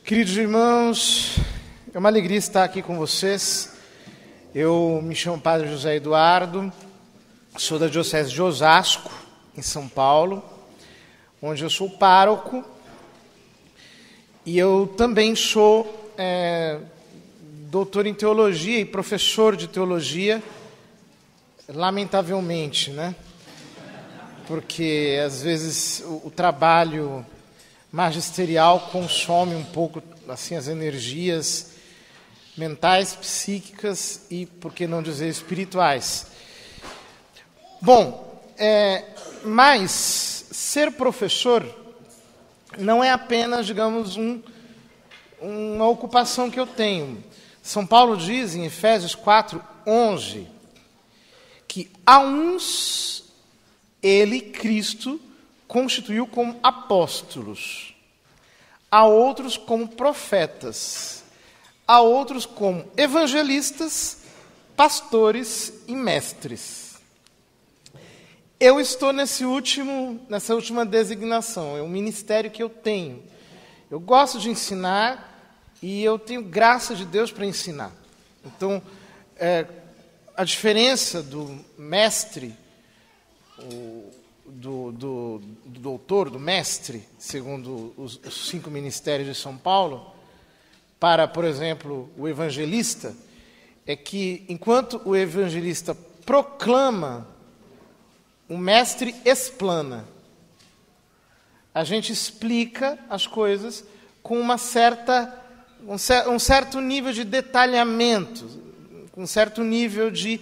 Queridos irmãos, é uma alegria estar aqui com vocês. Eu me chamo Padre José Eduardo, sou da Diocese de Osasco, em São Paulo, onde eu sou pároco. E eu também sou doutor em teologia e professor de teologia, lamentavelmente, né? Porque às vezes o trabalho magisterial consome um pouco assim as energias mentais, psíquicas e, por que não dizer, espirituais. Bom, mas ser professor não é apenas, digamos, uma ocupação que eu tenho. São Paulo diz em Efésios 4:11 que a uns ele, Cristo, constituiu como apóstolos, a outros como profetas, a outros como evangelistas, pastores e mestres. Eu estou nessa última designação, é um ministério que eu tenho. Eu gosto de ensinar e eu tenho graça de Deus para ensinar. Então, a diferença do mestre, do doutor, do mestre, segundo os 5 ministérios de São Paulo, para, por exemplo, o evangelista, é que enquanto o evangelista proclama, o mestre explana. A gente explica as coisas com um certo nível de detalhamento, com um certo nível de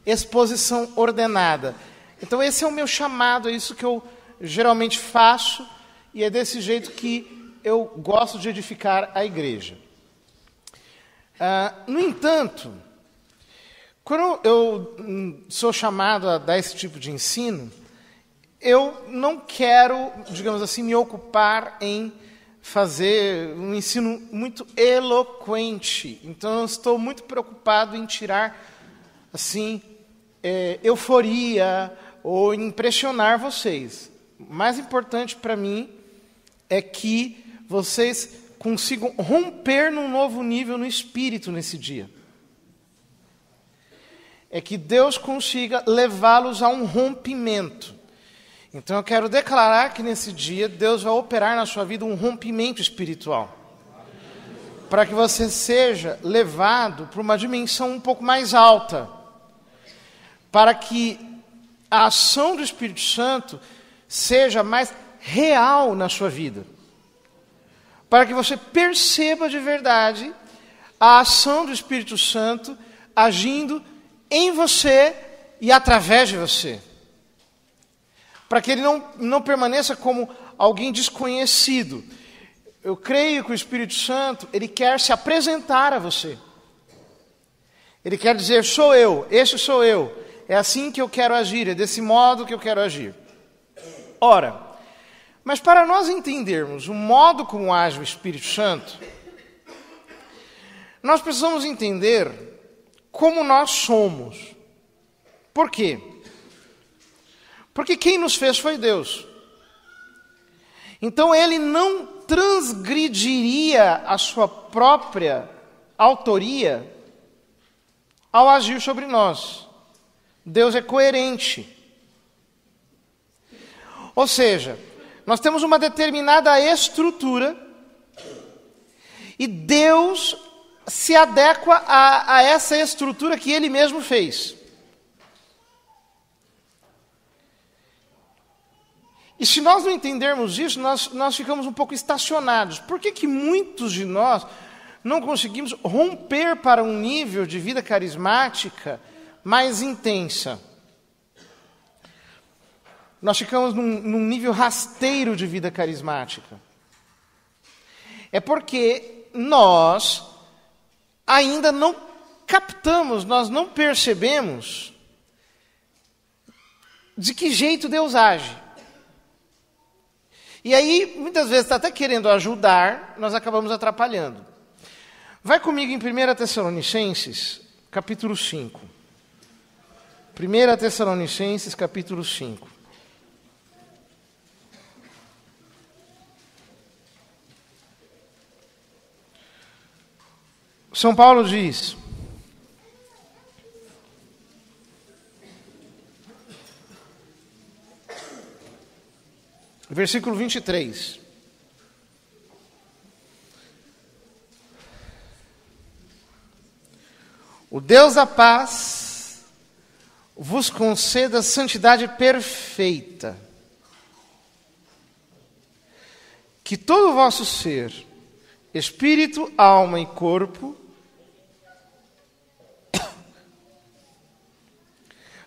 exposição ordenada. Então esse é o meu chamado, é isso que eu geralmente faço, e é desse jeito que eu gosto de edificar a igreja. No entanto, quando eu sou chamado a dar esse tipo de ensino, eu não quero, digamos assim, me ocupar em fazer um ensino muito eloquente. Então eu estou muito preocupado em tirar, assim, euforia ou impressionar vocês. O mais importante para mim é que vocês consigam romper num novo nível no espírito nesse dia. É que Deus consiga levá-los a um rompimento. Então eu quero declarar que nesse dia Deus vai operar na sua vida um rompimento espiritual. Para que você seja levado para uma dimensão um pouco mais alta. Para que a ação do Espírito Santo seja mais real na sua vida. Para que você perceba de verdade a ação do Espírito Santo agindo em você e através de você. Para que ele não permaneça como alguém desconhecido. Eu creio que o Espírito Santo, ele quer se apresentar a você. Ele quer dizer, sou eu, esse sou eu. É assim que eu quero agir, é desse modo que eu quero agir. Ora, mas para nós entendermos o modo como age o Espírito Santo, nós precisamos entender como nós somos. Por quê? Porque quem nos fez foi Deus. Então ele não transgrediria a sua própria autoria ao agir sobre nós. Deus é coerente. Ou seja, nós temos uma determinada estrutura e Deus se adequa a essa estrutura que Ele mesmo fez. E se nós não entendermos isso, nós ficamos um pouco estacionados. Por que muitos de nós não conseguimos romper para um nível de vida carismática mais intensa? Nós ficamos num nível rasteiro de vida carismática. É porque nós ainda não captamos, nós não percebemos de que jeito Deus age. E aí, muitas vezes, está até querendo ajudar, nós acabamos atrapalhando. Vai comigo em 1 Tessalonicenses, capítulo 5. 1 Tessalonicenses, capítulo 5. São Paulo diz: versículo 23. O Deus da paz vos conceda santidade perfeita, que todo o vosso ser, espírito, alma e corpo,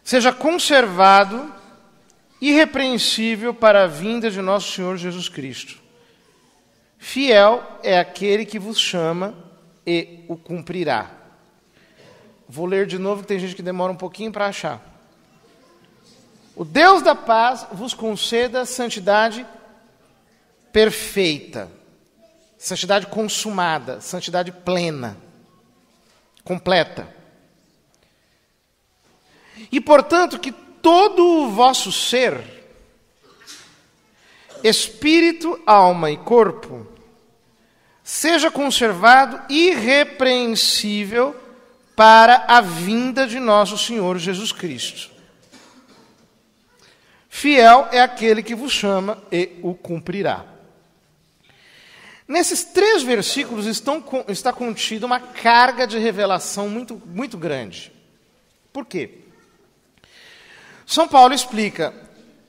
seja conservado irrepreensível para a vinda de nosso Senhor Jesus Cristo. Fiel é aquele que vos chama e o cumprirá. Vou ler de novo, que tem gente que demora um pouquinho para achar. O Deus da paz vos conceda santidade perfeita, santidade consumada, santidade plena, completa. E, portanto, que todo o vosso ser, espírito, alma e corpo, seja conservado irrepreensível para a vinda de nosso Senhor Jesus Cristo. Fiel é aquele que vos chama e o cumprirá. Nesses 3 versículos está contida uma carga de revelação muito, muito grande. Por quê? São Paulo explica,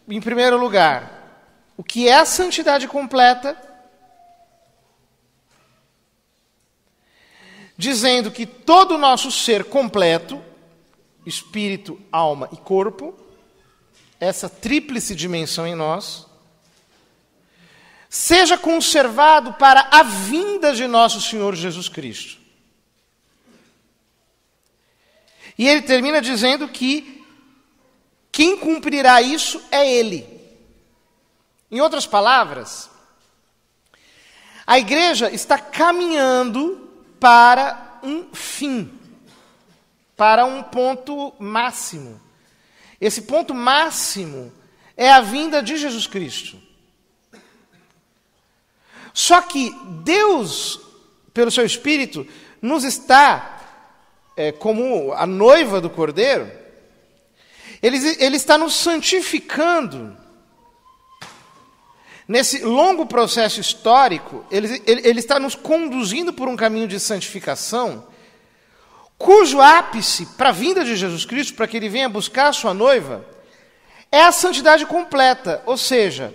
em primeiro lugar, o que é a santidade completa, dizendo que todo o nosso ser completo, espírito, alma e corpo, essa tríplice dimensão em nós, seja conservado para a vinda de nosso Senhor Jesus Cristo. E ele termina dizendo que quem cumprirá isso é Ele. Em outras palavras, a igreja está caminhando para um fim, para um ponto máximo. Esse ponto máximo é a vinda de Jesus Cristo. Só que Deus, pelo seu Espírito, nos está, como a noiva do Cordeiro, Ele está nos santificando. Nesse longo processo histórico, ele está nos conduzindo por um caminho de santificação, cujo ápice para a vinda de Jesus Cristo, para que ele venha buscar a sua noiva, é a santidade completa. Ou seja,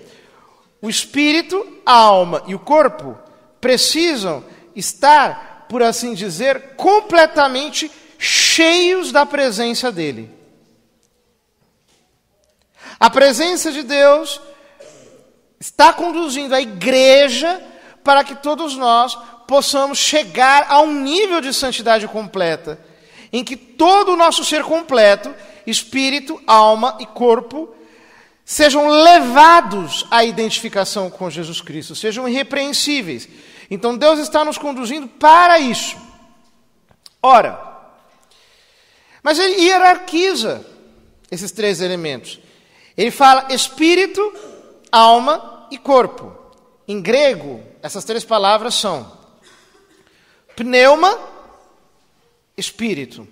o espírito, a alma e o corpo precisam estar, por assim dizer, completamente cheios da presença dele. A presença de Deus está conduzindo a igreja para que todos nós possamos chegar a um nível de santidade completa, em que todo o nosso ser completo, espírito, alma e corpo, sejam levados à identificação com Jesus Cristo, sejam irrepreensíveis. Então Deus está nos conduzindo para isso. Ora, mas ele hierarquiza esses 3 elementos. Ele fala espírito, alma e corpo. Em grego, essas 3 palavras são pneuma, espírito.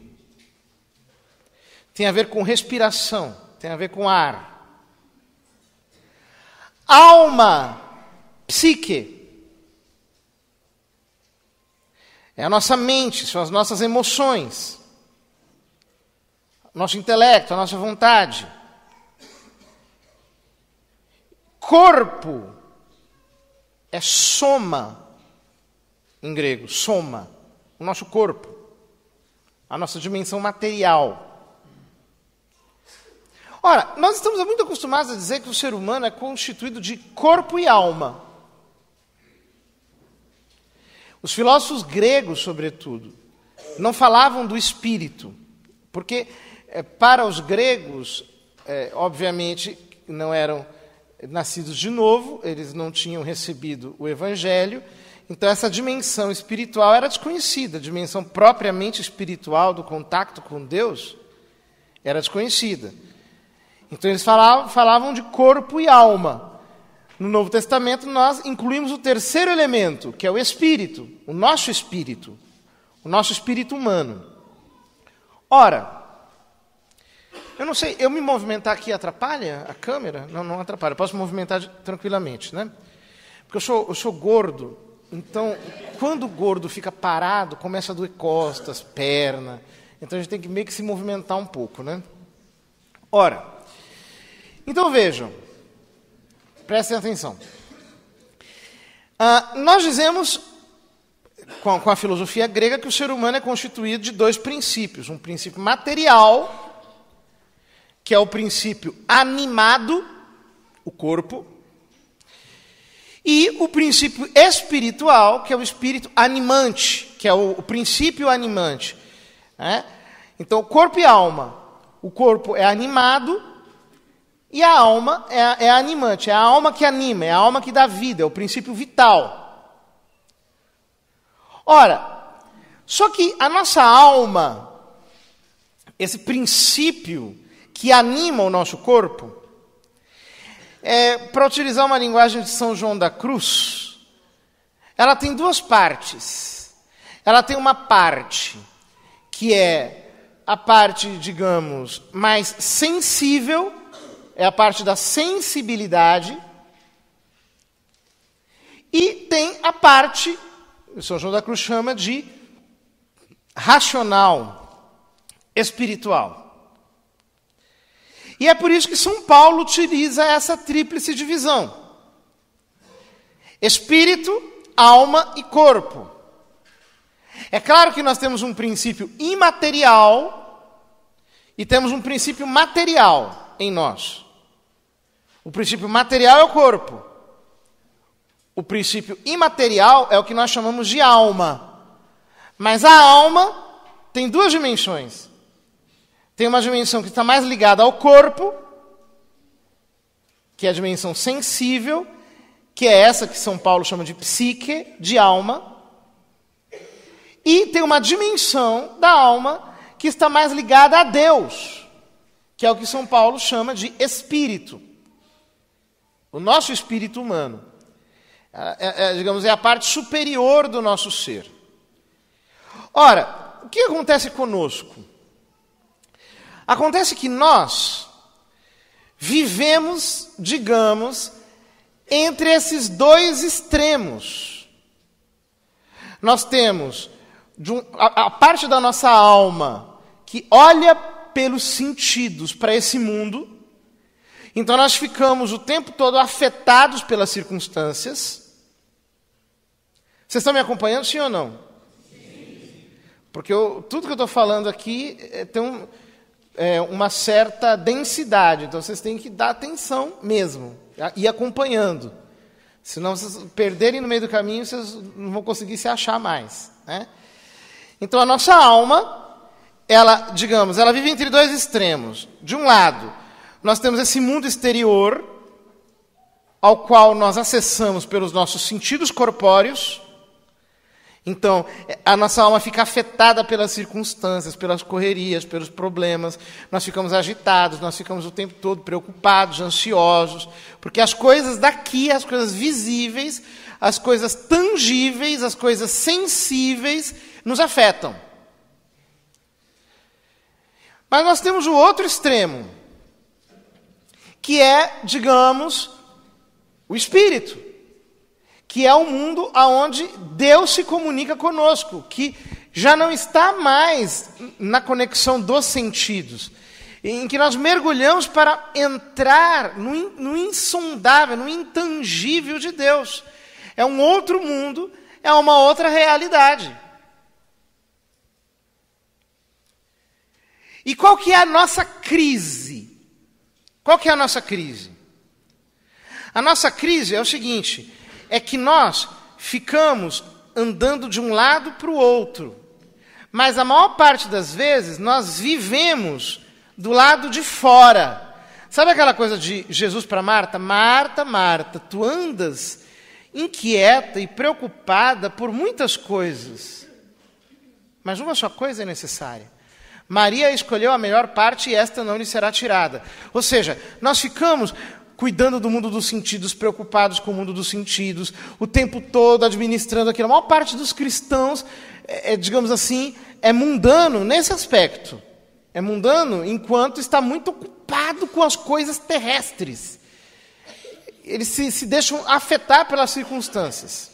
Tem a ver com respiração, tem a ver com ar. Alma, psique. É a nossa mente, são as nossas emoções. Nosso intelecto, a nossa vontade. Corpo é soma, em grego, soma, o nosso corpo, a nossa dimensão material. Ora, nós estamos muito acostumados a dizer que o ser humano é constituído de corpo e alma. Os filósofos gregos, sobretudo, não falavam do espírito, porque para os gregos, obviamente, não eram nascidos de novo, eles não tinham recebido o Evangelho, então essa dimensão espiritual era desconhecida, a dimensão propriamente espiritual do contato com Deus era desconhecida. Então eles falavam de corpo e alma. No Novo Testamento nós incluímos o terceiro elemento, que é o espírito, o nosso espírito, o nosso espírito humano. Ora, eu não sei, eu me movimentar aqui atrapalha a câmera? Não, não atrapalha, eu posso movimentar tranquilamente, né? Porque eu sou gordo, então quando o gordo fica parado, começa a doer costas, perna, então a gente tem que meio que se movimentar um pouco, né? Ora, então vejam, prestem atenção. Nós dizemos, com a filosofia grega, que o ser humano é constituído de dois princípios. Um princípio material, que é o princípio animado, o corpo, e o princípio espiritual, que é o espírito animante, que é o princípio animante. Né? Então, corpo e alma. O corpo é animado e a alma é animante. É a alma que anima, é a alma que dá vida, é o princípio vital. Ora, só que a nossa alma, esse princípio que anima o nosso corpo, para utilizar uma linguagem de São João da Cruz, ela tem duas partes. Ela tem uma parte que é a parte, digamos, mais sensível, é a parte da sensibilidade, e tem a parte, o São João da Cruz chama de racional, espiritual. E é por isso que São Paulo utiliza essa tríplice divisão: espírito, alma e corpo. É claro que nós temos um princípio imaterial e temos um princípio material em nós. O princípio material é o corpo. O princípio imaterial é o que nós chamamos de alma. Mas a alma tem duas dimensões. Tem uma dimensão que está mais ligada ao corpo, que é a dimensão sensível, que é essa que São Paulo chama de psique, de alma. E tem uma dimensão da alma que está mais ligada a Deus, que é o que São Paulo chama de espírito. O nosso espírito humano. Digamos, é a parte superior do nosso ser. Ora, o que acontece conosco? Acontece que nós vivemos, digamos, entre esses dois extremos. Nós temos a parte da nossa alma que olha pelos sentidos para esse mundo, então nós ficamos o tempo todo afetados pelas circunstâncias. Vocês estão me acompanhando, sim ou não? Sim. Porque tudo que eu estou falando aqui tem uma certa densidade, então vocês têm que dar atenção mesmo, ir acompanhando. Senão vocês perderem no meio do caminho, vocês não vão conseguir se achar mais, né? Então a nossa alma, ela vive entre dois extremos. De um lado, nós temos esse mundo exterior, ao qual nós acessamos pelos nossos sentidos corpóreos. Então, a nossa alma fica afetada pelas circunstâncias, pelas correrias, pelos problemas. Nós ficamos agitados, nós ficamos o tempo todo preocupados, ansiosos, porque as coisas daqui, as coisas visíveis, as coisas tangíveis, as coisas sensíveis, nos afetam. Mas nós temos o outro extremo, que é, digamos, o espírito, que é o mundo onde Deus se comunica conosco, que já não está mais na conexão dos sentidos, em que nós mergulhamos para entrar no insondável, no intangível de Deus. É um outro mundo, é uma outra realidade. E qual que é a nossa crise? Qual que é a nossa crise? A nossa crise é o seguinte: é que nós ficamos andando de um lado para o outro, mas a maior parte das vezes nós vivemos do lado de fora. Sabe aquela coisa de Jesus para Marta? Marta, Marta, tu andas inquieta e preocupada por muitas coisas, mas uma só coisa é necessária. Maria escolheu a melhor parte e esta não lhe será tirada. Ou seja, nós ficamos cuidando do mundo dos sentidos, preocupados com o mundo dos sentidos, o tempo todo administrando aquilo. A maior parte dos cristãos, digamos assim, é mundano nesse aspecto. É mundano enquanto está muito ocupado com as coisas terrestres. Eles se deixam afetar pelas circunstâncias.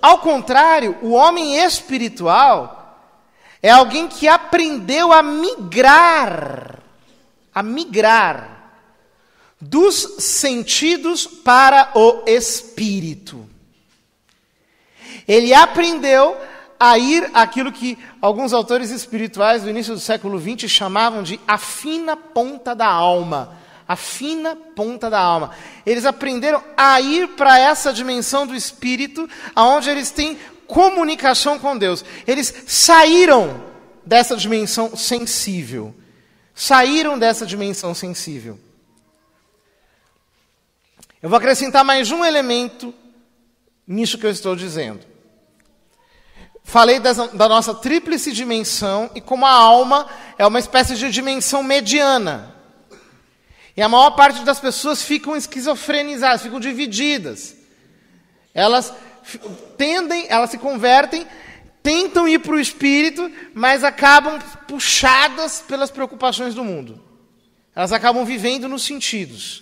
Ao contrário, o homem espiritual é alguém que aprendeu a migrar dos sentidos para o espírito. Ele aprendeu a ir àquilo que alguns autores espirituais do início do século XX chamavam de a fina ponta da alma. A fina ponta da alma. Eles aprenderam a ir para essa dimensão do espírito, onde eles têm comunicação com Deus. Eles saíram dessa dimensão sensível. Eu vou acrescentar mais um elemento nisso que eu estou dizendo. Falei da nossa tríplice dimensão e como a alma é uma espécie de dimensão mediana. E a maior parte das pessoas ficam esquizofrenizadas, ficam divididas. Elas se convertem, tentam ir para o espírito, mas acabam puxadas pelas preocupações do mundo. Elas acabam vivendo nos sentidos.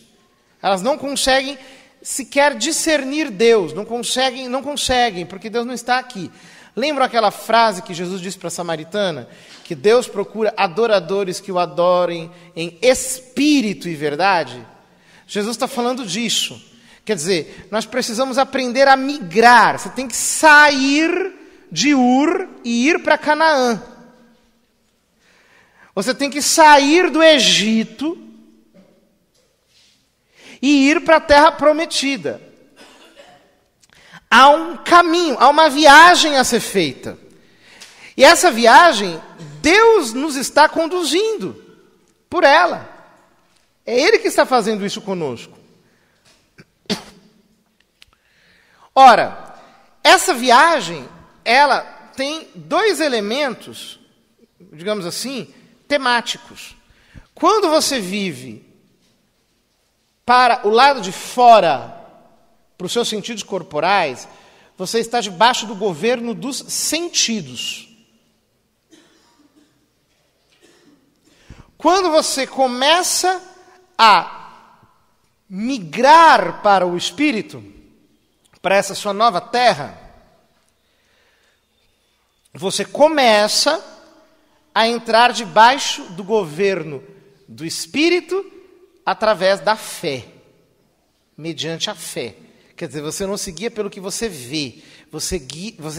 Elas não conseguem sequer discernir Deus, não conseguem, porque Deus não está aqui. Lembra aquela frase que Jesus disse para a samaritana? Que Deus procura adoradores que o adorem em espírito e verdade? Jesus está falando disso. Quer dizer, nós precisamos aprender a migrar. Você tem que sair de Ur e ir para Canaã. Você tem que sair do Egito e ir para a terra prometida. Há um caminho, há uma viagem a ser feita. E essa viagem, Deus nos está conduzindo por ela. É Ele que está fazendo isso conosco. Ora, essa viagem, ela tem dois elementos, digamos assim, temáticos. Quando você vive para o lado de fora, para os seus sentidos corporais, você está debaixo do governo dos sentidos. Quando você começa a migrar para o espírito, para essa sua nova terra, você começa a entrar debaixo do governo do espírito através da fé, mediante a fé. Quer dizer, você não seguia pelo que você vê, você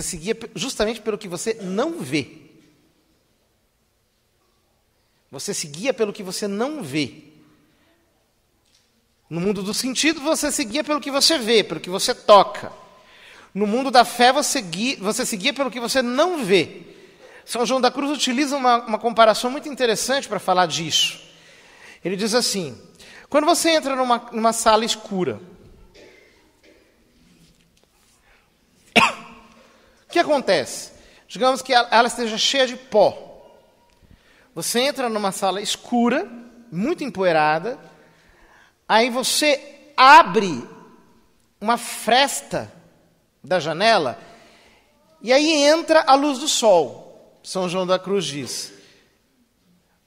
seguia justamente pelo que você não vê. Você seguia pelo que você não vê. No mundo do sentido, você seguia pelo que você vê, pelo que você toca. No mundo da fé, você seguia pelo que você não vê. São João da Cruz utiliza uma comparação muito interessante para falar disso. Ele diz assim: quando você entra numa sala escura, o que acontece? Digamos que ela esteja cheia de pó. Você entra numa sala escura, muito empoeirada, aí você abre uma fresta da janela, e aí entra a luz do sol. São João da Cruz diz.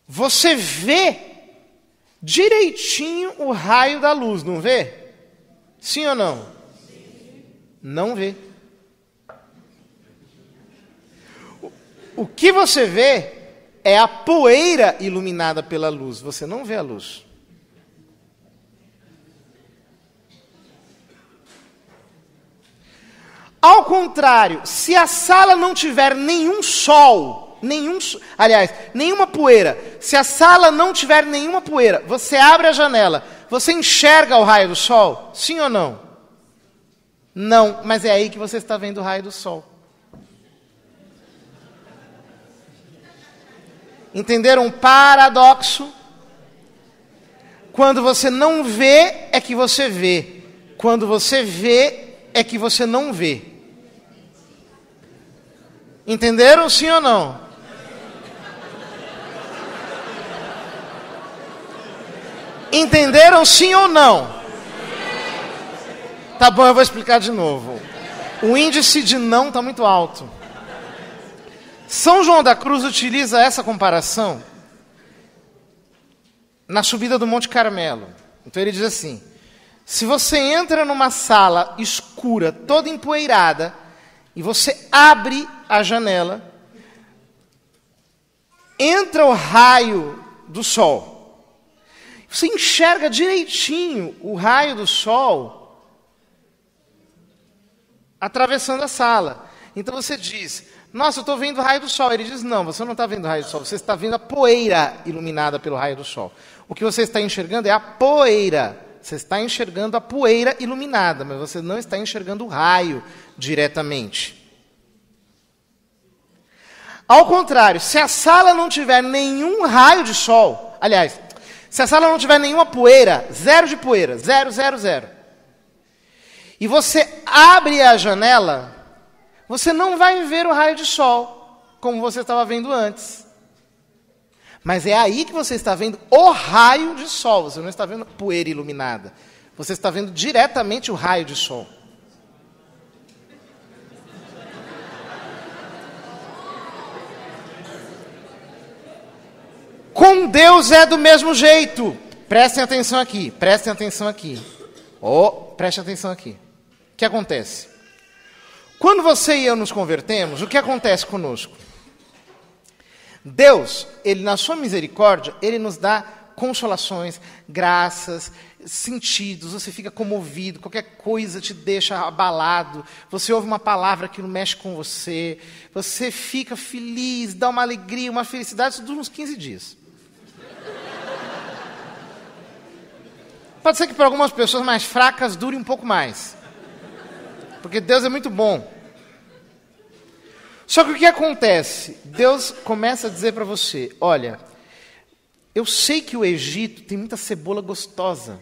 Você vê direitinho o raio da luz, não vê? Sim ou não? Não vê. O que você vê é a poeira iluminada pela luz. Você não vê a luz. Ao contrário, se a sala não tiver nenhum sol, nenhuma poeira, se a sala não tiver nenhuma poeira, você abre a janela, você enxerga o raio do sol? Sim ou não? Não, mas é aí que você está vendo o raio do sol. Entenderam um paradoxo? Quando você não vê, é que você vê. Quando você vê, é que você não vê. Entenderam, sim ou não? Entenderam sim ou não? Tá bom, eu vou explicar de novo. O índice de não está muito alto. São João da Cruz utiliza essa comparação na subida do Monte Carmelo. Então ele diz assim: se você entra numa sala escura, toda empoeirada, e você abre a janela, entra o raio do sol. Você enxerga direitinho o raio do sol atravessando a sala. Então você diz: nossa, eu estou vendo o raio do sol. Ele diz: não, você não está vendo o raio do sol, você está vendo a poeira iluminada pelo raio do sol. O que você está enxergando é a poeira. Você está enxergando a poeira iluminada, mas você não está enxergando o raio diretamente. Ao contrário, se a sala não tiver nenhum raio de sol, aliás, se a sala não tiver nenhuma poeira, zero de poeira, zero, zero, zero, e você abre a janela, você não vai ver o raio de sol, como você estava vendo antes. Mas é aí que você está vendo o raio de sol, você não está vendo a poeira iluminada. Você está vendo diretamente o raio de sol. Com Deus é do mesmo jeito. Prestem atenção aqui, prestem atenção aqui. Prestem atenção aqui. O que acontece? Quando você e eu nos convertemos, o que acontece conosco? Deus, Ele na sua misericórdia, Ele nos dá consolações, graças, sentidos, você fica comovido, qualquer coisa te deixa abalado, você ouve uma palavra que não mexe com você, você fica feliz, dá uma alegria, uma felicidade, isso dura uns 15 dias. Pode ser que para algumas pessoas mais fracas dure um pouco mais, porque Deus é muito bom. Só que o que acontece? Deus começa a dizer para você: olha, eu sei que o Egito tem muita cebola gostosa.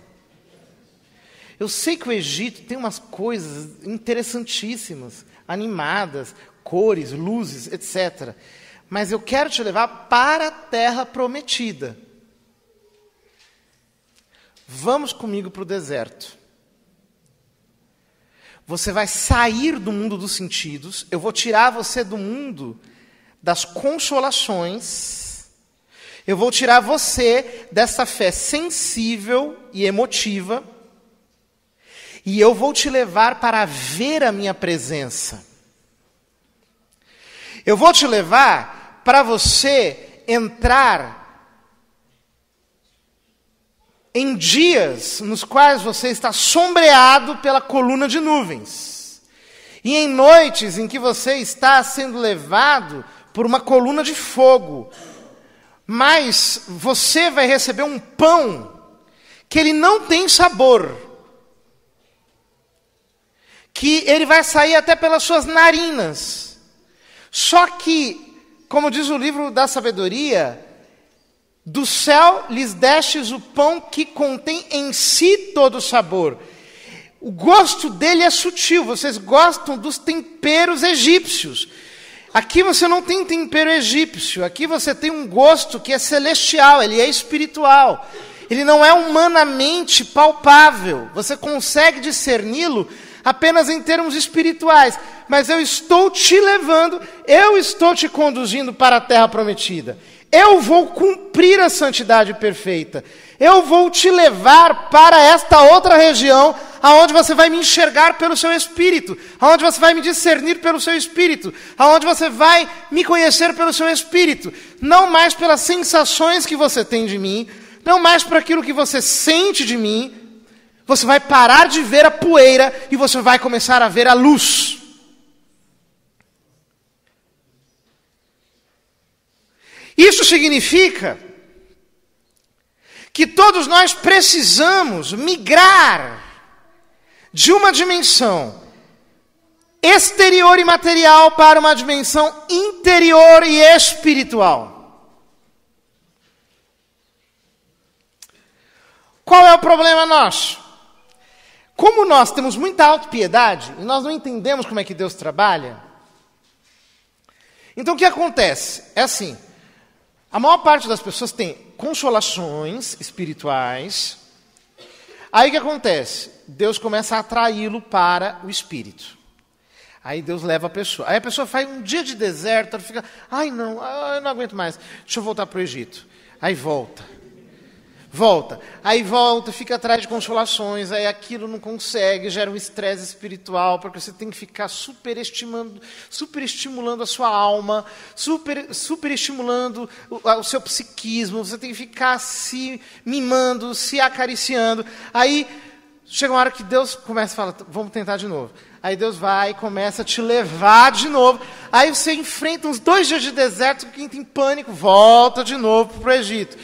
Eu sei que o Egito tem umas coisas interessantíssimas, animadas, cores, luzes, etc. Mas eu quero te levar para a terra prometida. Vamos comigo para o deserto. Você vai sair do mundo dos sentidos, eu vou tirar você do mundo das consolações, eu vou tirar você dessa fé sensível e emotiva, e eu vou te levar para ver a minha presença. Eu vou te levar para você entrar em dias nos quais você está sombreado pela coluna de nuvens. E em noites em que você está sendo levado por uma coluna de fogo. Mas você vai receber um pão que ele não tem sabor. Que ele vai sair até pelas suas narinas. Só que, como diz o livro da sabedoria, do céu lhes destes o pão que contém em si todo o sabor. O gosto dele é sutil, vocês gostam dos temperos egípcios. Aqui você não tem tempero egípcio, aqui você tem um gosto que é celestial, ele é espiritual. Ele não é humanamente palpável, você consegue discerni-lo apenas em termos espirituais. Mas eu estou te levando, eu estou te conduzindo para a terra prometida. Eu vou cumprir a santidade perfeita. Eu vou te levar para esta outra região, aonde você vai me enxergar pelo seu espírito, aonde você vai me discernir pelo seu espírito, aonde você vai me conhecer pelo seu espírito, não mais pelas sensações que você tem de mim, não mais por aquilo que você sente de mim. Você vai parar de ver a poeira e você vai começar a ver a luz. Isso significa que todos nós precisamos migrar de uma dimensão exterior e material para uma dimensão interior e espiritual. Qual é o problema nosso? Como nós temos muita autopiedade e nós não entendemos como é que Deus trabalha, então o que acontece? É assim, a maior parte das pessoas tem consolações espirituais, Aí o que acontece? Deus começa a atraí-lo para o Espírito. Aí Deus leva a pessoa. Aí a pessoa faz um dia de deserto, ela fica, eu não aguento mais, deixa eu voltar para o Egito. Aí volta, fica atrás de consolações, aí aquilo não consegue, gera um estresse espiritual, porque você tem que ficar superestimulando a sua alma, superestimulando o seu psiquismo, você tem que ficar se mimando, se acariciando. Aí chega uma hora que Deus começa a falar, vamos tentar de novo. Aí Deus vai e começa a te levar de novo. Aí você enfrenta uns 2 dias de deserto, que entra em pânico, volta de novo para o Egito.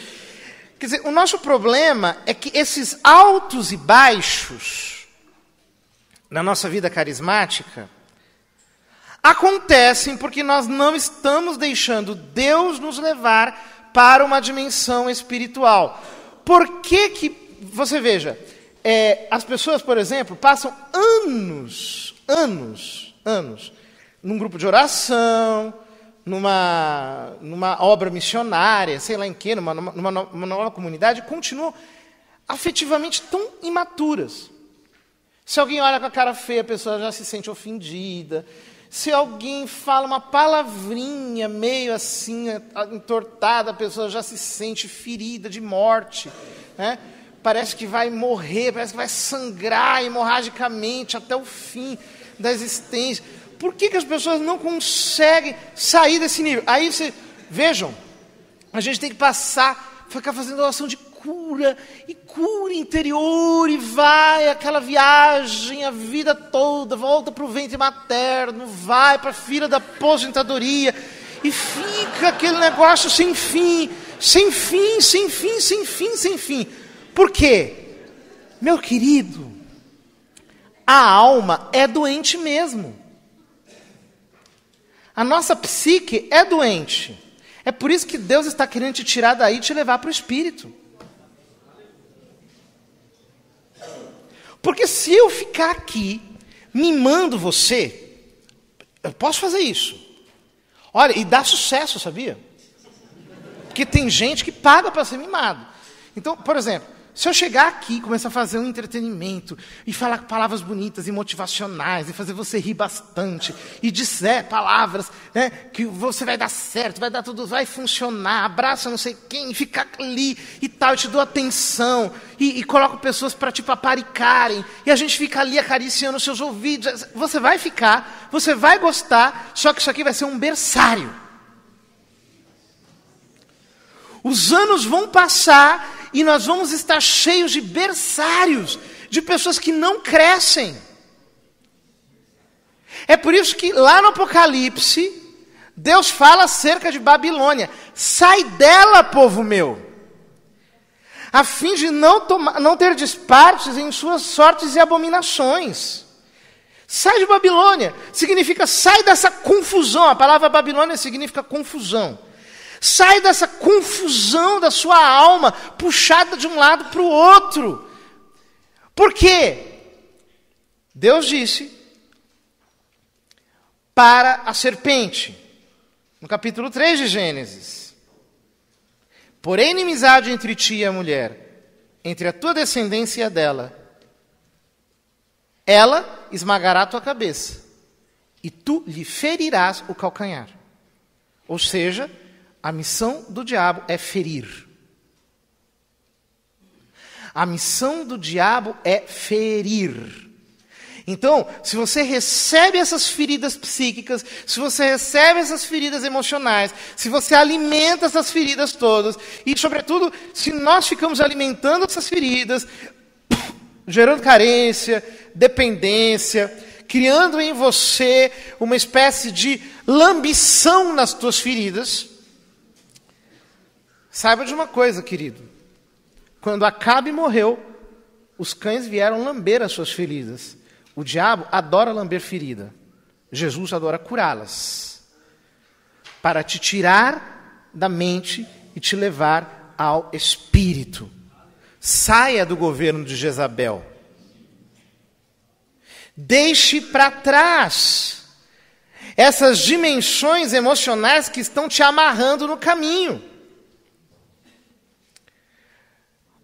Quer dizer, o nosso problema é que esses altos e baixos na nossa vida carismática acontecem porque nós não estamos deixando Deus nos levar para uma dimensão espiritual. Por que você veja, as pessoas, por exemplo, passam anos, num grupo de oração, numa obra missionária, sei lá em quê, numa nova comunidade, continuam afetivamente tão imaturas. Se alguém olha com a cara feia, a pessoa já se sente ofendida. Se alguém fala uma palavrinha meio assim, entortada, a pessoa já se sente ferida de morte, né? Parece que vai morrer, parece que vai sangrar hemorragicamente até o fim da existência. Por que as pessoas não conseguem sair desse nível? Aí vejam, a gente tem que ficar fazendo oração de cura interior, e vai aquela viagem a vida toda, volta para o ventre materno, vai para a fila da aposentadoria, e fica aquele negócio sem fim. Por quê? Meu querido, a alma é doente mesmo. A nossa psique é doente. É por isso que Deus está querendo te tirar daí e te levar para o Espírito. Porque se eu ficar aqui mimando você, eu posso fazer isso. Olha, e dá sucesso, sabia? Porque tem gente que paga para ser mimado. Então, por exemplo, se eu chegar aqui e começar a fazer um entretenimento, e falar palavras bonitas e motivacionais, e fazer você rir bastante, e dizer palavras, né, que você vai dar certo, vai dar tudo, vai funcionar, abraça não sei quem, e ficar ali e tal, eu te dou atenção, e coloco pessoas para te paparicarem, e a gente fica ali acariciando os seus ouvidos, você vai ficar, você vai gostar, só que isso aqui vai ser um berçário. Os anos vão passar e nós vamos estar cheios de berçários, de pessoas que não crescem. É por isso que lá no Apocalipse, Deus fala acerca de Babilônia. Sai dela, povo meu, a fim de não ter partes em suas sortes e abominações. Sai de Babilônia, significa sai dessa confusão. A palavra Babilônia significa confusão. Sai dessa confusão da sua alma, puxada de um lado para o outro. Por quê? Deus disse para a serpente, no capítulo 3 de Gênesis: porém inimizade entre ti e a mulher, entre a tua descendência e a dela. Ela esmagará a tua cabeça, e tu lhe ferirás o calcanhar. Ou seja, a missão do diabo é ferir. A missão do diabo é ferir. Então, se você recebe essas feridas psíquicas, se você recebe essas feridas emocionais, se você alimenta essas feridas todas, e sobretudo, se nós ficamos alimentando essas feridas, gerando carência, dependência, criando em você uma espécie de lambição nas tuas feridas, saiba de uma coisa, querido. Quando Acabe morreu, os cães vieram lamber as suas feridas. O diabo adora lamber ferida. Jesus adora curá-las. Para te tirar da mente e te levar ao espírito. Saia do governo de Jezabel. Deixe para trás essas dimensões emocionais que estão te amarrando no caminho.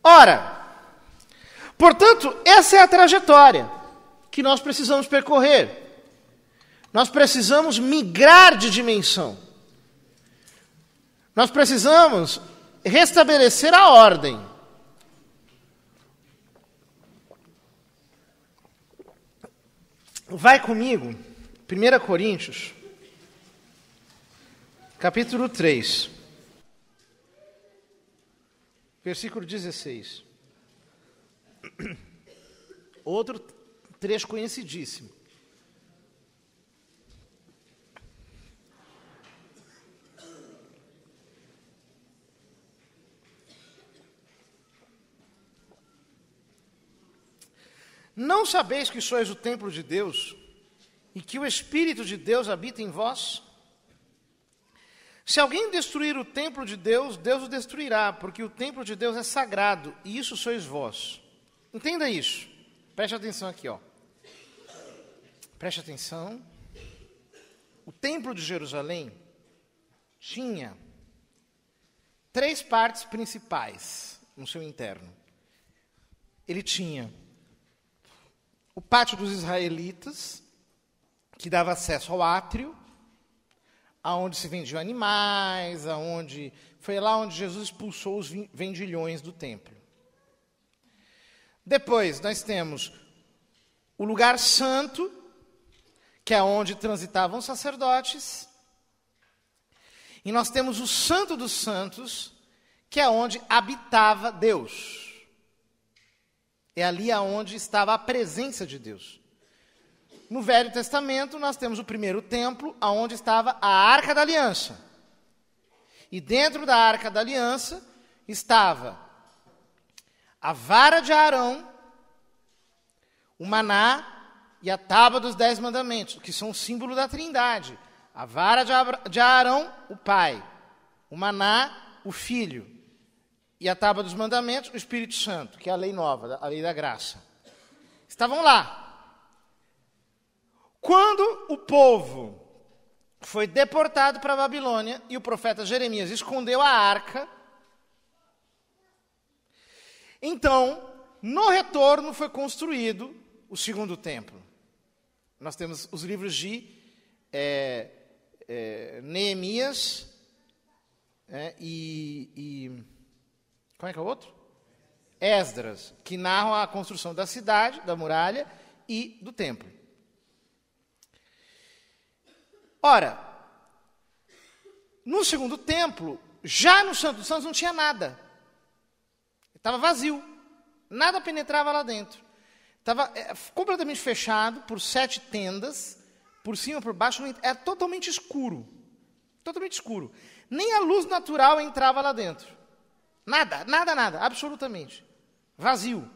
Ora, Portanto, essa é a trajetória que nós precisamos percorrer. Nós precisamos migrar de dimensão. Nós precisamos restabelecer a ordem. Vai comigo, 1 Coríntios, capítulo 3, versículo 16. Outro trecho conhecidíssimo. Não sabeis que sois o templo de Deus e que o Espírito de Deus habita em vós? Se alguém destruir o templo de Deus, Deus o destruirá, porque o templo de Deus é sagrado, e isso sois vós. Entenda isso. Preste atenção aqui, ó. Preste atenção. O templo de Jerusalém tinha 3 partes principais no seu interno. Ele tinha o pátio dos israelitas, que dava acesso ao átrio, aonde se vendiam animais, foi lá onde Jesus expulsou os vendilhões do templo. Depois nós temos o lugar santo, que é onde transitavam os sacerdotes, e nós temos o Santo dos Santos, que é onde habitava Deus. É ali aonde estava a presença de Deus. No Velho Testamento, nós temos o primeiro templo, aonde estava a Arca da Aliança. E dentro da Arca da Aliança estava a vara de Arão, o maná e a tábua dos 10 mandamentos, que são o símbolo da Trindade. A vara de Arão, o Pai. O maná, o Filho. E a tábua dos mandamentos, o Espírito Santo, que é a lei nova, a lei da graça. Estavam lá. Quando o povo foi deportado para a Babilônia e o profeta Jeremias escondeu a arca, então, no retorno foi construído o segundo templo. Nós temos os livros de Neemias como é que é o outro? Esdras, que narram a construção da cidade, da muralha e do templo. Ora, no segundo templo, já no Santo dos Santos não tinha nada. Estava vazio. Nada penetrava lá dentro. Estava completamente fechado por 7 tendas, por cima, por baixo, era totalmente escuro. Totalmente escuro. Nem a luz natural entrava lá dentro. Nada, absolutamente. Vazio.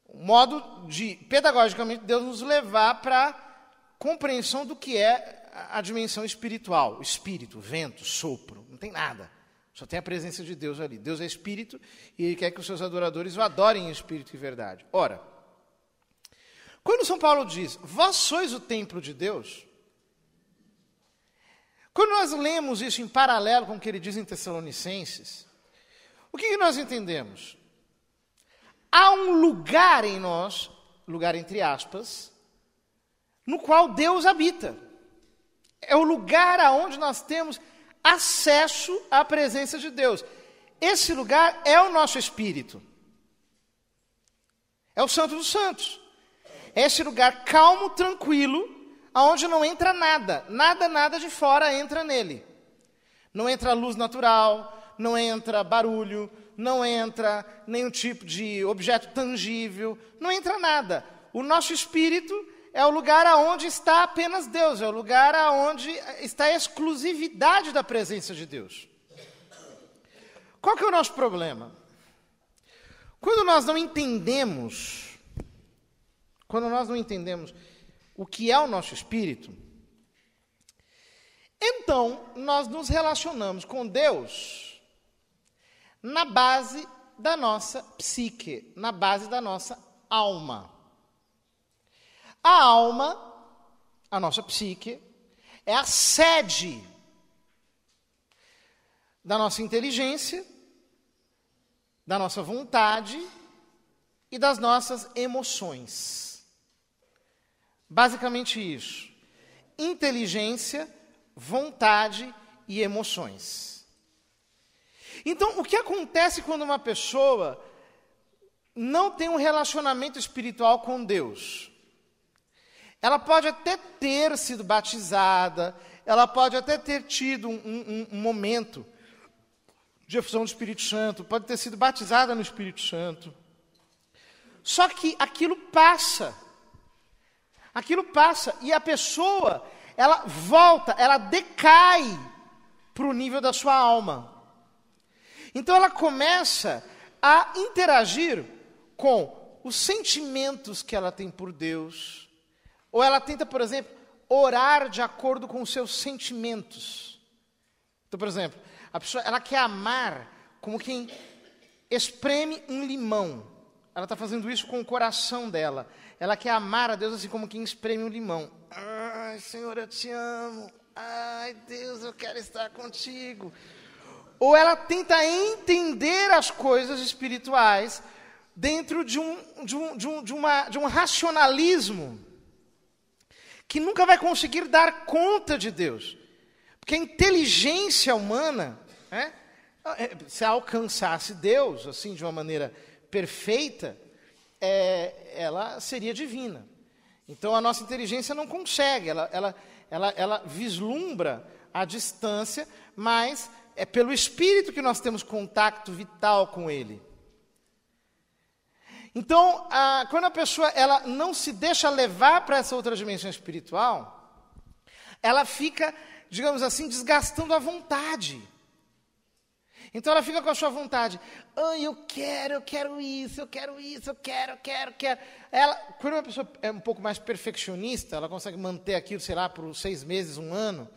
Um modo de, pedagogicamente, Deus nos levar para a compreensão do que é a dimensão espiritual. Espírito, vento, sopro, não tem nada. Só tem a presença de Deus ali. Deus é espírito e Ele quer que os seus adoradores o adorem em espírito e verdade. Ora, quando São Paulo diz, vós sois o templo de Deus, quando nós lemos isso em paralelo com o que ele diz em Tessalonicenses, o que nós entendemos? Há um lugar em nós, lugar entre aspas, no qual Deus habita. É o lugar aonde nós temos acesso à presença de Deus. Esse lugar é o nosso espírito. É o Santo dos Santos. É esse lugar calmo, tranquilo, aonde não entra nada. Nada de fora entra nele. Não entra luz natural, não entra barulho, não entra nenhum tipo de objeto tangível, não entra nada. O nosso espírito é o lugar aonde está apenas Deus, é o lugar aonde está a exclusividade da presença de Deus. Qual que é o nosso problema? Quando nós não entendemos o que é o nosso espírito, então nós nos relacionamos com Deus na base da nossa psique, na base da nossa alma. A alma, a nossa psique, é a sede da nossa inteligência, da nossa vontade e das nossas emoções. Basicamente isso. Inteligência, vontade e emoções. Então, o que acontece quando uma pessoa não tem um relacionamento espiritual com Deus? Ela pode até ter sido batizada, ela pode até ter tido um momento de efusão do Espírito Santo, pode ter sido batizada no Espírito Santo. Só que aquilo passa. Aquilo passa e a pessoa, ela volta, ela decai para o nível da sua alma. Então ela começa a interagir com os sentimentos que ela tem por Deus. Ou ela tenta, por exemplo, orar de acordo com os seus sentimentos. Então, por exemplo, a pessoa ela quer amar como quem espreme um limão. Ela está fazendo isso com o coração dela. Ela quer amar a Deus assim como quem espreme um limão. Ai, Senhor, eu te amo. Ai, Deus, eu quero estar contigo. Ou ela tenta entender as coisas espirituais dentro de um racionalismo que nunca vai conseguir dar conta de Deus. Porque a inteligência humana, né, se alcançasse Deus assim de uma maneira perfeita, ela seria divina. Então a nossa inteligência não consegue, ela vislumbra a distância, mas é pelo Espírito que nós temos contato vital com Ele. Então, quando a pessoa ela não se deixa levar para essa outra dimensão espiritual, ela fica, digamos assim, desgastando a vontade. Então ela fica com a sua vontade. Eu quero isso, eu quero. Ela, quando uma pessoa é um pouco mais perfeccionista, ela consegue manter aquilo, sei lá, por 6 meses, 1 ano.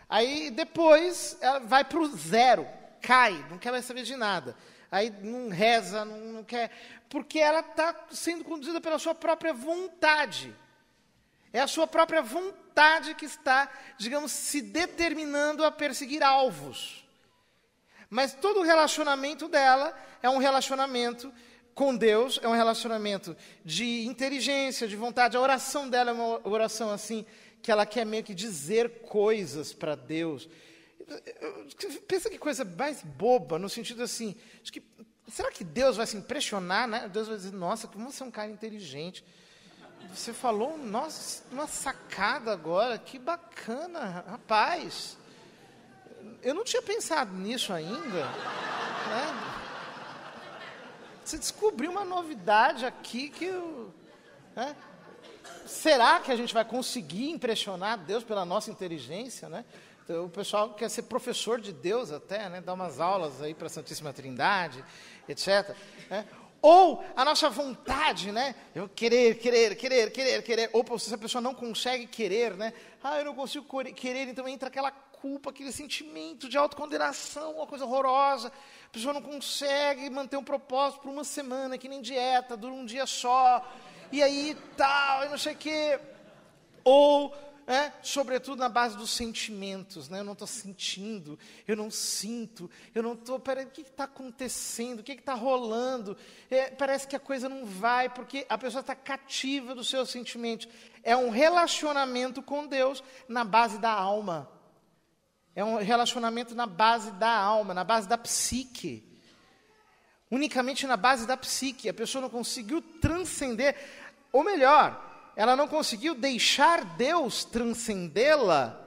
Aí depois ela vai para o zero, cai, não quer mais saber de nada. Aí não reza, não quer, porque ela está sendo conduzida pela sua própria vontade. É a sua própria vontade que está, digamos, se determinando a perseguir alvos. Mas todo o relacionamento dela é um relacionamento com Deus, é um relacionamento de inteligência, de vontade. A oração dela é uma oração assim, que ela quer meio que dizer coisas para Deus. Pensa que coisa mais boba, no sentido assim, será que Deus vai se impressionar, né? Deus vai dizer, nossa, como você é um cara inteligente. Você falou, nossa, uma sacada agora, que bacana, rapaz. Eu não tinha pensado nisso ainda. Né? Você descobriu uma novidade aqui que eu... Né? Será que a gente vai conseguir impressionar Deus pela nossa inteligência, né? Então, o pessoal quer ser professor de Deus até, né? Dar umas aulas aí para a Santíssima Trindade, etc. Né? Ou a nossa vontade, né? Eu querer. Ou se a pessoa não consegue querer, né? Eu não consigo querer, então entra aquela culpa, aquele sentimento de autocondenação, uma coisa horrorosa. A pessoa não consegue manter um propósito por 1 semana, que nem dieta, dura um dia só. E aí, tal, e não sei o quê. Ou, sobretudo na base dos sentimentos, né? Eu não estou sentindo, eu não sinto, eu não estou... Peraí, o que está acontecendo? O que está rolando? Parece que a coisa não vai, porque a pessoa está cativa dos seus sentimentos. É um relacionamento com Deus na base da alma. É um relacionamento na base da alma, na base da psique. Unicamente na base da psique. A pessoa não conseguiu transcender, ou melhor, ela não conseguiu deixar Deus transcendê-la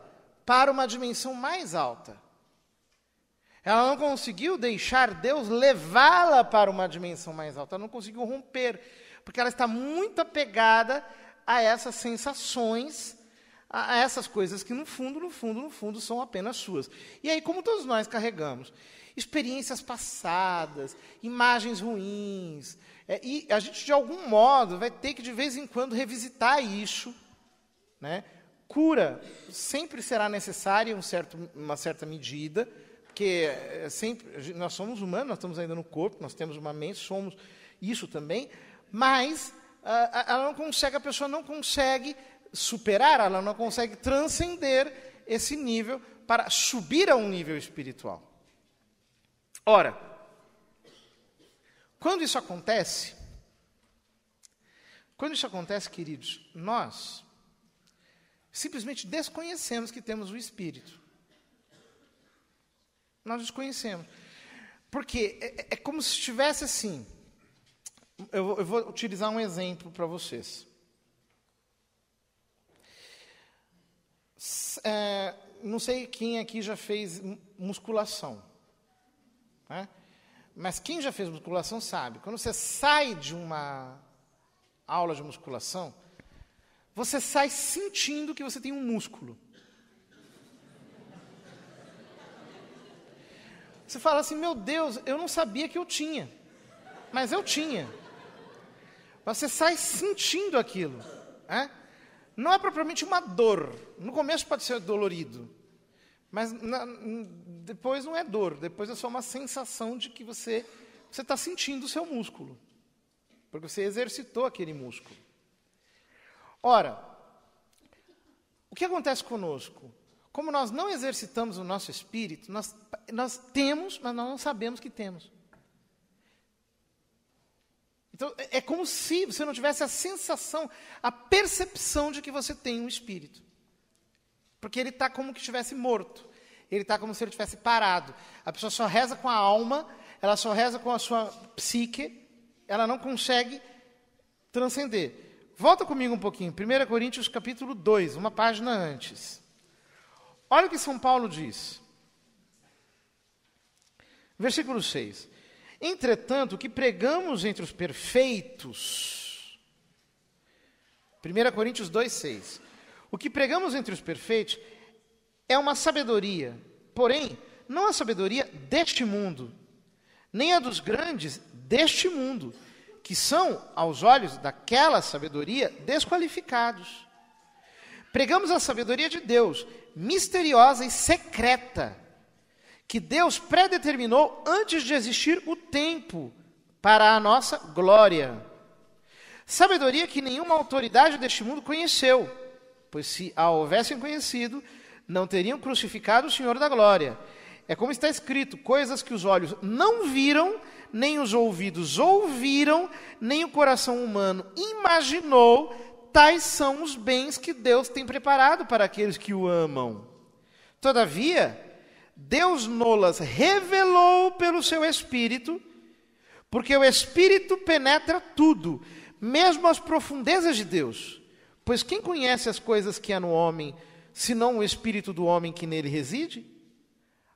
para uma dimensão mais alta. Ela não conseguiu deixar Deus levá-la para uma dimensão mais alta. Ela não conseguiu romper, porque ela está muito apegada a essas sensações, a essas coisas que no fundo, são apenas suas. E aí, como todos nós carregamos experiências passadas, imagens ruins, e a gente, de algum modo, vai ter que, de vez em quando, revisitar isso. Né? Cura sempre será necessária em uma certa medida, porque nós somos humanos, nós estamos ainda no corpo, nós temos uma mente, somos isso também, mas a pessoa não consegue superar, ela não consegue transcender esse nível para subir a um nível espiritual. Ora, quando isso acontece, Quando isso acontece, queridos, nós simplesmente desconhecemos que temos o Espírito. Nós desconhecemos. Porque é como se estivesse assim. Eu vou utilizar um exemplo para vocês. Não sei quem aqui já fez musculação, né? Mas quem já fez musculação sabe. Quando você sai de uma aula de musculação, você sai sentindo que você tem um músculo. Você fala assim, meu Deus, eu não sabia que eu tinha. Mas eu tinha. Você sai sentindo aquilo. Né? Não é propriamente uma dor. No começo pode ser dolorido. Mas depois não é dor. Depois é só uma sensação de que você está sentindo o seu músculo. Porque você exercitou aquele músculo. Ora, o que acontece conosco? Como nós não exercitamos o nosso espírito, nós temos, mas nós não sabemos que temos. Então, é como se você não tivesse a sensação, a percepção de que você tem um espírito. Porque ele está como que estivesse morto. Ele está como se ele estivesse parado. A pessoa só reza com a alma, ela só reza com a sua psique, ela não consegue transcender. Volta comigo um pouquinho, 1 Coríntios capítulo 2, uma página antes. Olha o que São Paulo diz. Versículo 6. Entretanto, o que pregamos entre os perfeitos... 1 Coríntios 2, 6. O que pregamos entre os perfeitos é uma sabedoria, porém, não a sabedoria deste mundo, nem a dos grandes deste mundo, que são, aos olhos daquela sabedoria, desqualificados. Pregamos a sabedoria de Deus, misteriosa e secreta, que Deus predeterminou antes de existir o tempo, para a nossa glória. Sabedoria que nenhuma autoridade deste mundo conheceu, pois se a houvessem conhecido, não teriam crucificado o Senhor da glória. É como está escrito, coisas que os olhos não viram, nem os ouvidos ouviram, nem o coração humano imaginou, tais são os bens que Deus tem preparado para aqueles que o amam. Todavia, Deus nolas revelou pelo seu Espírito, porque o Espírito penetra tudo, mesmo as profundezas de Deus. Pois quem conhece as coisas que há no homem, senão o Espírito do homem que nele reside?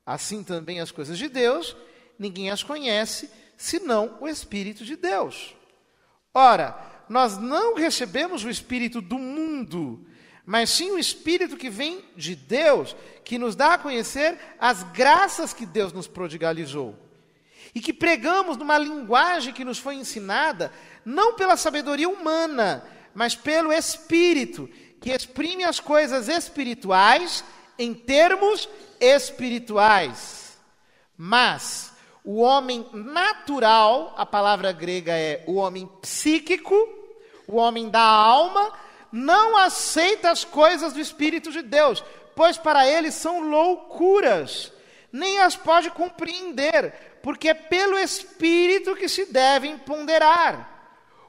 Assim também as coisas de Deus, ninguém as conhece, senão o Espírito de Deus. Ora, nós não recebemos o Espírito do mundo, mas sim o Espírito que vem de Deus, que nos dá a conhecer as graças que Deus nos prodigalizou. E que pregamos numa linguagem que nos foi ensinada, não pela sabedoria humana, mas pelo Espírito, que exprime as coisas espirituais em termos espirituais. Mas o homem natural, a palavra grega é o homem psíquico, o homem da alma, não aceita as coisas do Espírito de Deus, pois para ele são loucuras, nem as pode compreender, porque é pelo Espírito que se devem ponderar.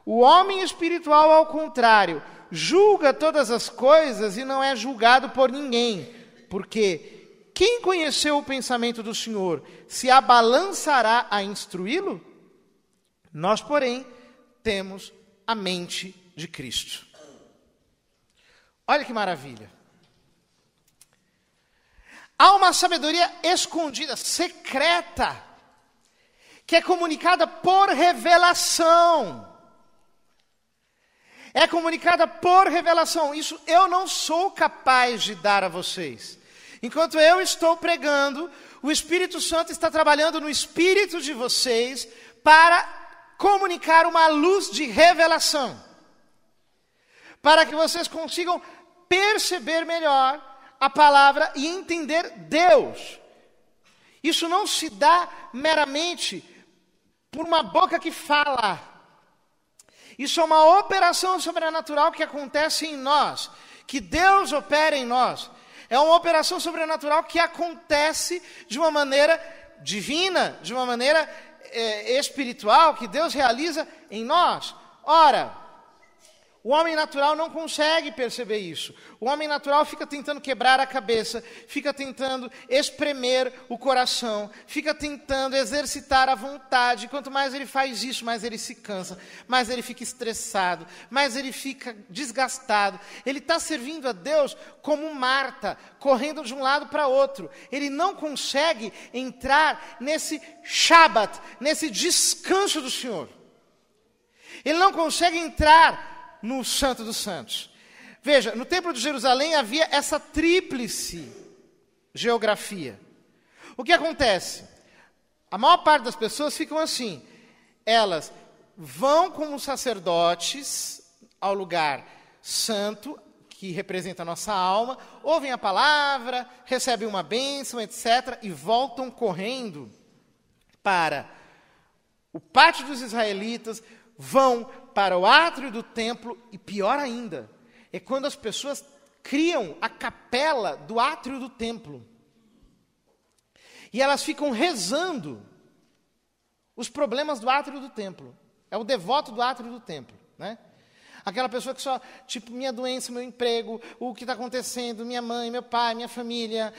O homem espiritual, ao contrário, julga todas as coisas e não é julgado por ninguém, porque quem conheceu o pensamento do Senhor se abalançará a instruí-lo? Nós, porém, temos a mente de Cristo. Olha que maravilha. Há uma sabedoria escondida, secreta, que é comunicada por revelação. É comunicada por revelação. Isso eu não sou capaz de dar a vocês. Enquanto eu estou pregando, o Espírito Santo está trabalhando no espírito de vocês para comunicar uma luz de revelação. Para que vocês consigam perceber melhor a palavra e entender Deus. Isso não se dá meramente por uma boca que fala. Isso é uma operação sobrenatural que acontece em nós, que Deus opera em nós. É uma operação sobrenatural que acontece de uma maneira divina, de uma maneira espiritual, que Deus realiza em nós. Ora, O homem natural não consegue perceber isso. O homem natural fica tentando quebrar a cabeça, fica tentando espremer o coração, fica tentando exercitar a vontade. Quanto mais ele faz isso, mais ele se cansa, mais ele fica estressado, mais ele fica desgastado. Ele está servindo a Deus como Marta, correndo de um lado para outro. Ele não consegue entrar nesse Shabat, nesse descanso do Senhor. Ele não consegue entrar no Santo dos Santos. Veja, no Templo de Jerusalém havia essa tríplice geografia. O que acontece? A maior parte das pessoas ficam assim. Elas vão como sacerdotes ao lugar santo, que representa a nossa alma, ouvem a palavra, recebem uma bênção, etc., e voltam correndo para o pátio dos israelitas, vão para o átrio do templo, e pior ainda, é quando as pessoas criam a capela do átrio do templo. E elas ficam rezando os problemas do átrio do templo. É o devoto do átrio do templo, né? Aquela pessoa que só, tipo, minha doença, meu emprego, o que está acontecendo, minha mãe, meu pai, minha família,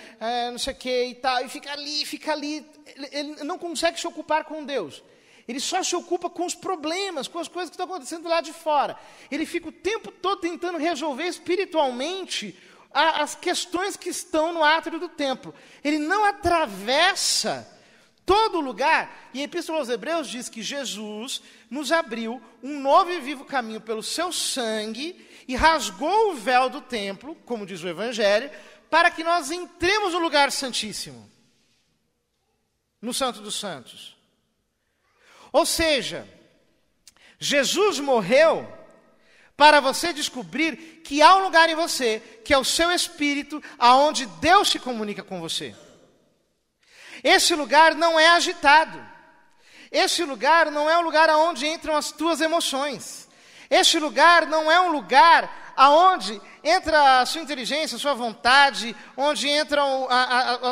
não sei o que e tal, e fica ali. Ele não consegue se ocupar com Deus. Ele só se ocupa com os problemas, com as coisas que estão acontecendo lá de fora. Ele fica o tempo todo tentando resolver espiritualmente as questões que estão no átrio do templo. Ele não atravessa todo lugar. E a Epístola aos Hebreus diz que Jesus nos abriu um novo e vivo caminho pelo seu sangue e rasgou o véu do templo, como diz o Evangelho, para que nós entremos no lugar santíssimo, no Santo dos Santos. Ou seja, Jesus morreu para você descobrir que há um lugar em você, que é o seu espírito, aonde Deus se comunica com você. Esse lugar não é agitado. Esse lugar não é um lugar aonde entram as tuas emoções. Esse lugar não é um lugar aonde entra a sua inteligência, a sua vontade, onde entram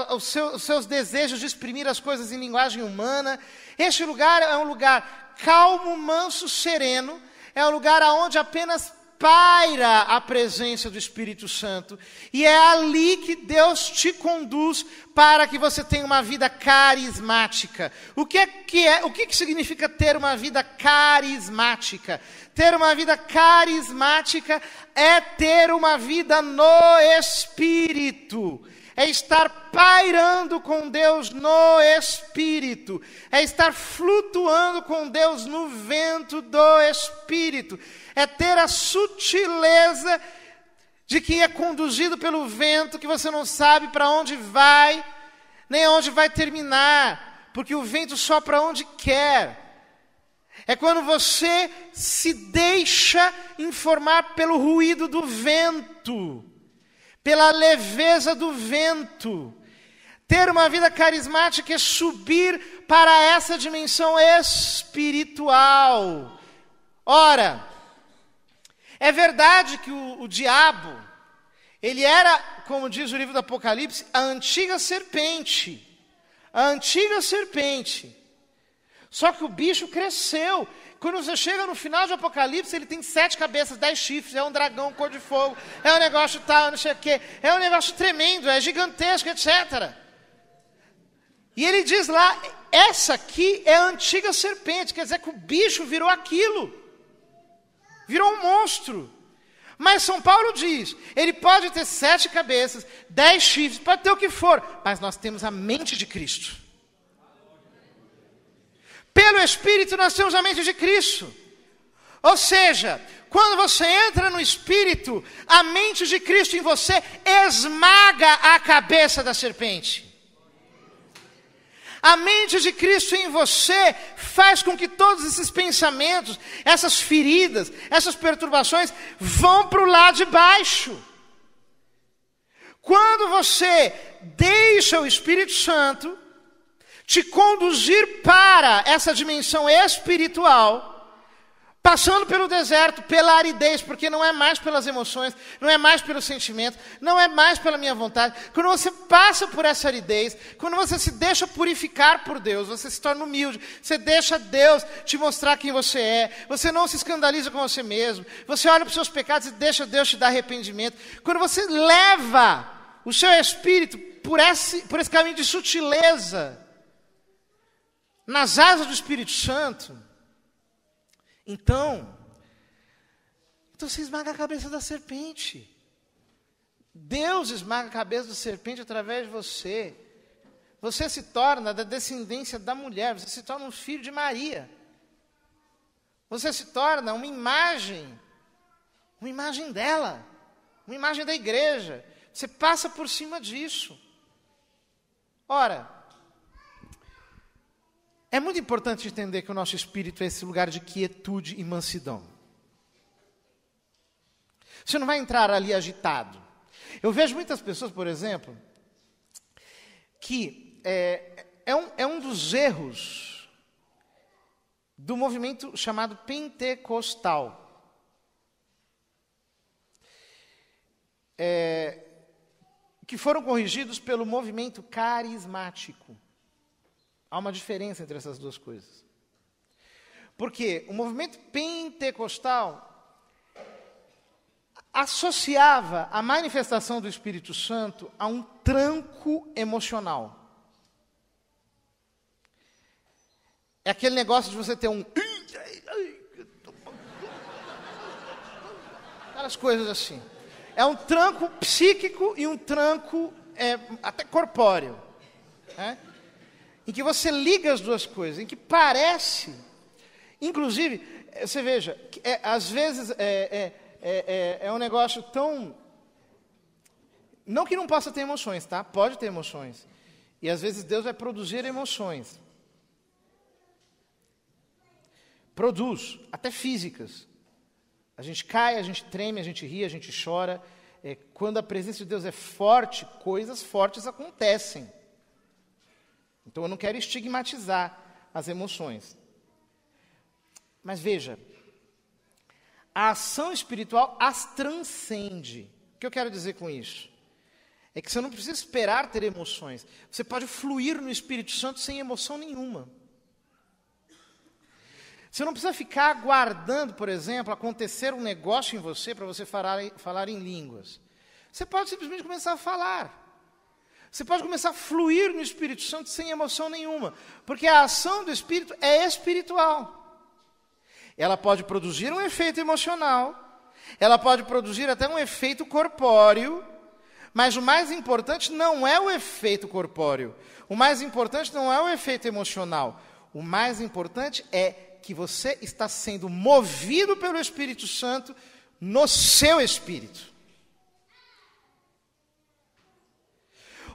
os seus desejos de exprimir as coisas em linguagem humana. Este lugar é um lugar calmo, manso, sereno. É um lugar onde apenas paira a presença do Espírito Santo. E é ali que Deus te conduz para que você tenha uma vida carismática. O que significa ter uma vida carismática? Ter uma vida carismática é ter uma vida no Espírito. É estar pairando com Deus no Espírito. É estar flutuando com Deus no vento do Espírito. É ter a sutileza de que é conduzido pelo vento, que você não sabe para onde vai, nem onde vai terminar, porque o vento sopra onde quer. É quando você se deixa informar pelo ruído do vento, pela leveza do vento. Ter uma vida carismática é subir para essa dimensão espiritual. Ora, é verdade que o diabo, ele era, como diz o livro do Apocalipse, a antiga serpente. A antiga serpente. Só que o bicho cresceu. Quando você chega no final de Apocalipse, ele tem 7 cabeças, 10 chifres, é um dragão cor de fogo, é um negócio tal, não sei o quê, é um negócio tremendo, é gigantesco, etc. E ele diz lá, essa aqui é a antiga serpente, quer dizer que o bicho virou aquilo, virou um monstro. Mas São Paulo diz, ele pode ter 7 cabeças, 10 chifres, pode ter o que for, mas nós temos a mente de Cristo. Pelo Espírito nós temos a mente de Cristo. Ou seja, quando você entra no Espírito, a mente de Cristo em você esmaga a cabeça da serpente. A mente de Cristo em você faz com que todos esses pensamentos, essas feridas, essas perturbações vão para o lado de baixo. Quando você deixa o Espírito Santo te conduzir para essa dimensão espiritual, Passando pelo deserto, pela aridez, porque não é mais pelas emoções, não é mais pelo sentimento, não é mais pela minha vontade. Quando você passa por essa aridez, quando você se deixa purificar por Deus, você se torna humilde, você deixa Deus te mostrar quem você é, você não se escandaliza com você mesmo, você olha para os seus pecados e deixa Deus te dar arrependimento. Quando você leva o seu espírito por esse caminho de sutileza, nas asas do Espírito Santo, então você esmaga a cabeça da serpente. Deus esmaga a cabeça da serpente através de você. Você se torna da descendência da mulher, você se torna um filho de Maria. Você se torna uma imagem dela, uma imagem da igreja. Você passa por cima disso. Ora, é muito importante entender que o nosso espírito é esse lugar de quietude e mansidão. Você não vai entrar ali agitado. Eu vejo muitas pessoas, por exemplo, que é um dos erros do movimento chamado pentecostal. Que foram corrigidos pelo movimento carismático. Há uma diferença entre essas duas coisas. Porque o movimento pentecostal associava a manifestação do Espírito Santo a um tranco emocional. É aquele negócio de você ter aquelas coisas assim. É um tranco psíquico e um tranco até corpóreo. Em que você liga as duas coisas, em que parece, inclusive, você veja, às vezes é um negócio tão, não que não possa ter emoções, tá? Pode ter emoções, e às vezes Deus vai produzir emoções, produz, até físicas, a gente cai, a gente treme, a gente ri, a gente chora, quando a presença de Deus é forte, coisas fortes acontecem. Então eu não quero estigmatizar as emoções. Mas veja, a ação espiritual as transcende. O que eu quero dizer com isso? É que você não precisa esperar ter emoções. Você pode fluir no Espírito Santo sem emoção nenhuma. Você não precisa ficar aguardando, por exemplo, acontecer um negócio em você para você falar em línguas. Você pode simplesmente começar a falar. Você pode começar a fluir no Espírito Santo sem emoção nenhuma, porque a ação do Espírito é espiritual. Ela pode produzir um efeito emocional, ela pode produzir até um efeito corpóreo, mas o mais importante não é o efeito corpóreo, o mais importante não é o efeito emocional, o mais importante é que você está sendo movido pelo Espírito Santo no seu espírito.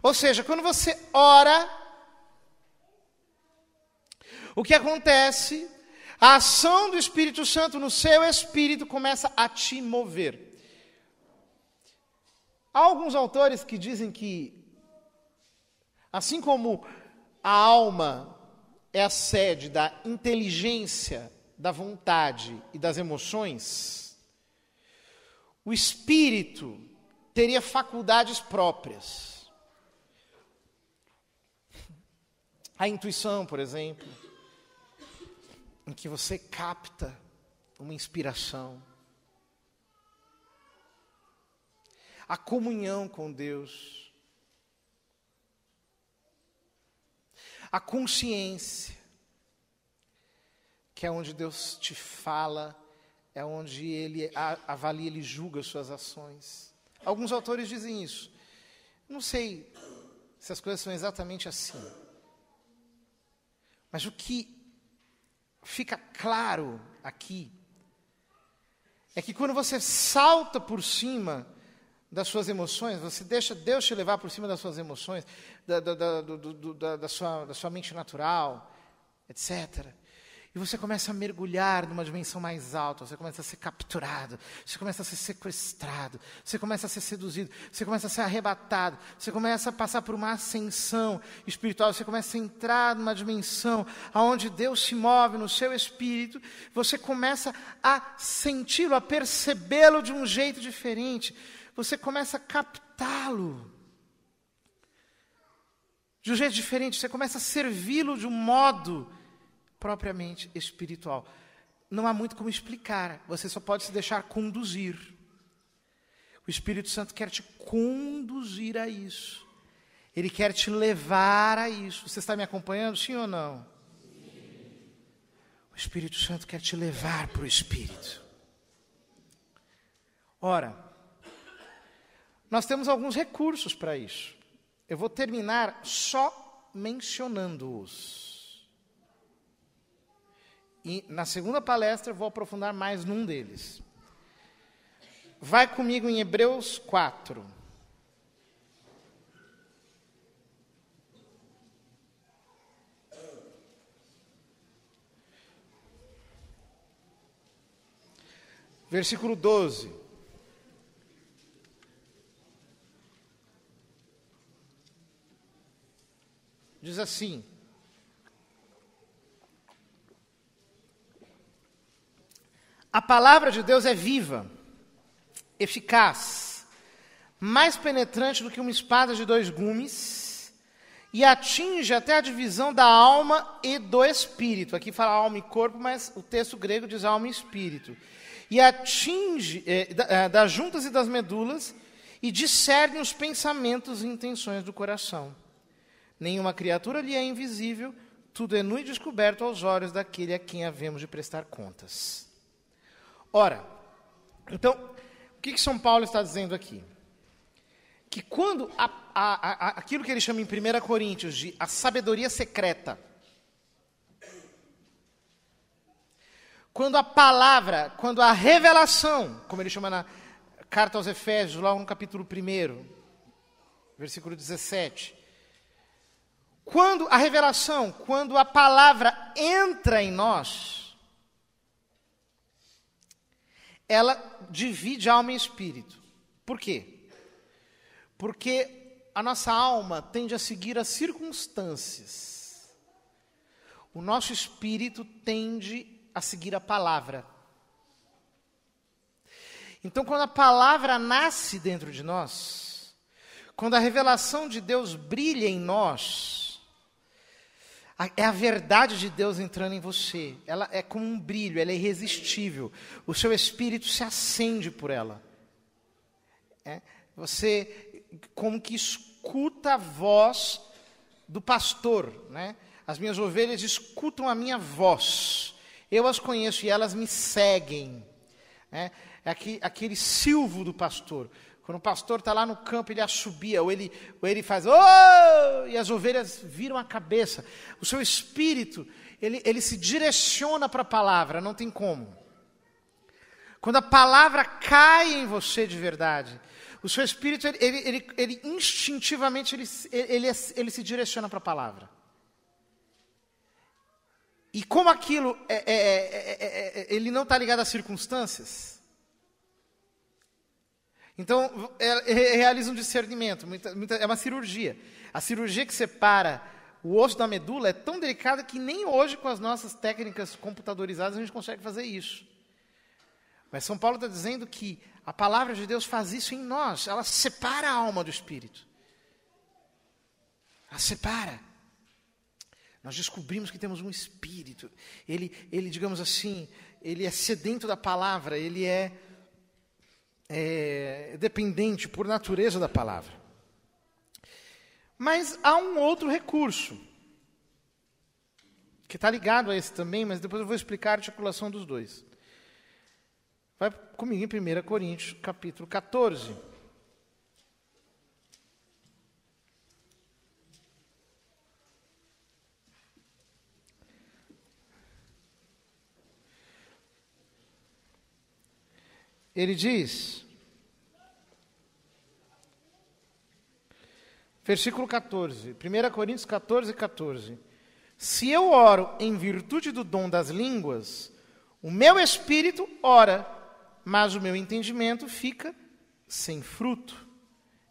Ou seja, quando você ora, o que acontece? A ação do Espírito Santo no seu espírito começa a te mover. Há alguns autores que dizem que, assim como a alma é a sede da inteligência, da vontade e das emoções, o espírito teria faculdades próprias. A intuição, por exemplo, em que você capta uma inspiração. A comunhão com Deus. A consciência, que é onde Deus te fala, é onde Ele avalia, Ele julga as suas ações. Alguns autores dizem isso. Não sei se as coisas são exatamente assim. Mas o que fica claro aqui é que quando você salta por cima das suas emoções, você deixa Deus te levar por cima das suas emoções, da sua mente natural, etc. E você começa a mergulhar numa dimensão mais alta, você começa a ser capturado, você começa a ser sequestrado, você começa a ser seduzido, você começa a ser arrebatado, você começa a passar por uma ascensão espiritual, você começa a entrar numa dimensão onde Deus se move no seu espírito, você começa a senti-lo, a percebê-lo de um jeito diferente, você começa a captá-lo de um jeito diferente, você começa a servi-lo de um modo propriamente espiritual. Não há muito como explicar, você só pode se deixar conduzir. O Espírito Santo quer te conduzir a isso. Ele quer te levar a isso. Você está me acompanhando, sim ou não? Sim. O Espírito Santo quer te levar para o Espírito. Ora, nós temos alguns recursos para isso. Eu vou terminar só mencionando-os. E na segunda palestra eu vou aprofundar mais num deles. Vai comigo em Hebreus 4. Versículo 12. Diz assim: a palavra de Deus é viva, eficaz, mais penetrante do que uma espada de 2 gumes, e atinge até a divisão da alma e do espírito. Aqui fala alma e corpo, mas o texto grego diz alma e espírito. E atinge das juntas e das medulas, e discerne os pensamentos e intenções do coração. Nenhuma criatura lhe é invisível, tudo é nu e descoberto aos olhos daquele a quem havemos de prestar contas. Ora, então, o que São Paulo está dizendo aqui? Que quando aquilo que ele chama em 1 Coríntios de a sabedoria secreta, quando a palavra, quando a revelação, como ele chama na carta aos Efésios, logo no capítulo 1, versículo 17, quando a revelação, quando a palavra entra em nós, ela divide alma e espírito. Por quê? Porque a nossa alma tende a seguir as circunstâncias. O nosso espírito tende a seguir a palavra. Então, quando a palavra nasce dentro de nós, quando a revelação de Deus brilha em nós, é a verdade de Deus entrando em você. Ela é como um brilho, ela é irresistível. O seu espírito se acende por ela. Você como que escuta a voz do pastor. Né? As minhas ovelhas escutam a minha voz. Eu as conheço e elas me seguem. É aquele silvo do pastor. Quando o pastor está lá no campo, ele assobia, ou ele faz, oh! E as ovelhas viram a cabeça. O seu espírito, ele se direciona para a palavra, não tem como. Quando a palavra cai em você de verdade, o seu espírito, ele instintivamente, ele se direciona para a palavra. E como aquilo, ele não está ligado às circunstâncias, então, realiza um discernimento, é uma cirurgia. A cirurgia que separa o osso da medula é tão delicada que nem hoje, com as nossas técnicas computadorizadas, a gente consegue fazer isso. Mas São Paulo está dizendo que a palavra de Deus faz isso em nós, ela separa a alma do espírito. Ela separa. Nós descobrimos que temos um espírito. Ele, digamos assim, ele é sedento da palavra, ele é dependente por natureza da palavra. Mas há um outro recurso, que está ligado a esse também, mas depois eu vou explicar a articulação dos dois. Vai comigo em 1 Coríntios, capítulo 14. Ele diz, versículo 14, 1 Coríntios 14, 14. Se eu oro em virtude do dom das línguas, o meu espírito ora, mas o meu entendimento fica sem fruto.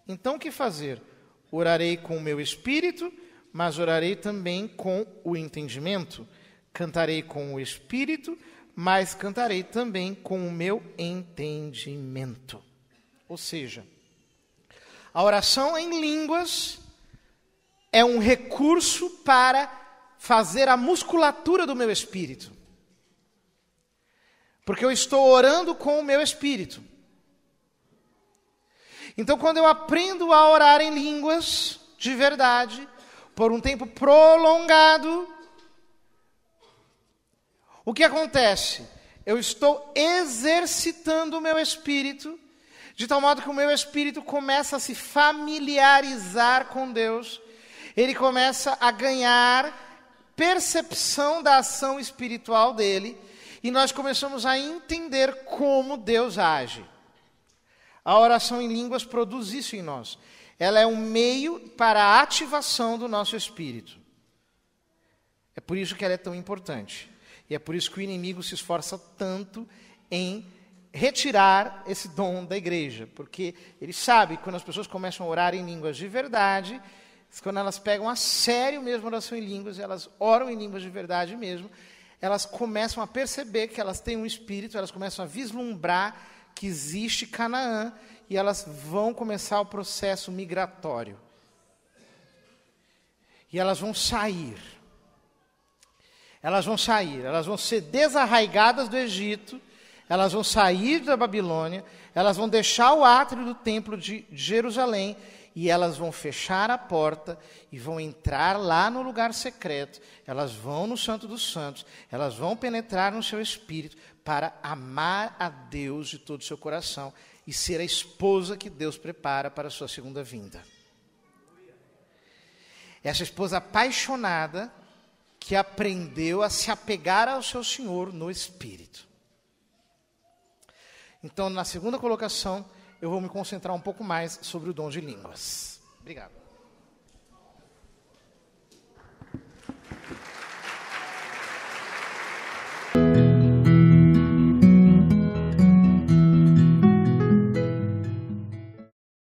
Então o que fazer? Orarei com o meu espírito, mas orarei também com o entendimento. Cantarei com o espírito, mas cantarei também com o meu entendimento. Ou seja, a oração em línguas é um recurso para fazer a musculatura do meu espírito. Porque eu estou orando com o meu espírito. Então, quando eu aprendo a orar em línguas de verdade, por um tempo prolongado, o que acontece? Eu estou exercitando o meu espírito, de tal modo que o meu espírito começa a se familiarizar com Deus, ele começa a ganhar percepção da ação espiritual dele, e nós começamos a entender como Deus age. A oração em línguas produz isso em nós. Ela é um meio para a ativação do nosso espírito. É por isso que ela é tão importante. E é por isso que o inimigo se esforça tanto em retirar esse dom da igreja. Porque ele sabe que quando as pessoas começam a orar em línguas de verdade, quando elas pegam a sério mesmo a oração em línguas, elas oram em línguas de verdade mesmo, elas começam a perceber que elas têm um espírito, elas começam a vislumbrar que existe Canaã, e elas vão começar o processo migratório. E elas vão sair. Elas vão ser desarraigadas do Egito, elas vão sair da Babilônia, elas vão deixar o átrio do templo de Jerusalém, e elas vão fechar a porta e vão entrar lá no lugar secreto. Elas vão no Santo dos Santos, elas vão penetrar no seu espírito para amar a Deus de todo o seu coração e ser a esposa que Deus prepara para a sua segunda vinda. Essa esposa apaixonada que aprendeu a se apegar ao seu Senhor no espírito. Então, na segunda colocação, eu vou me concentrar um pouco mais sobre o dom de línguas. Obrigado.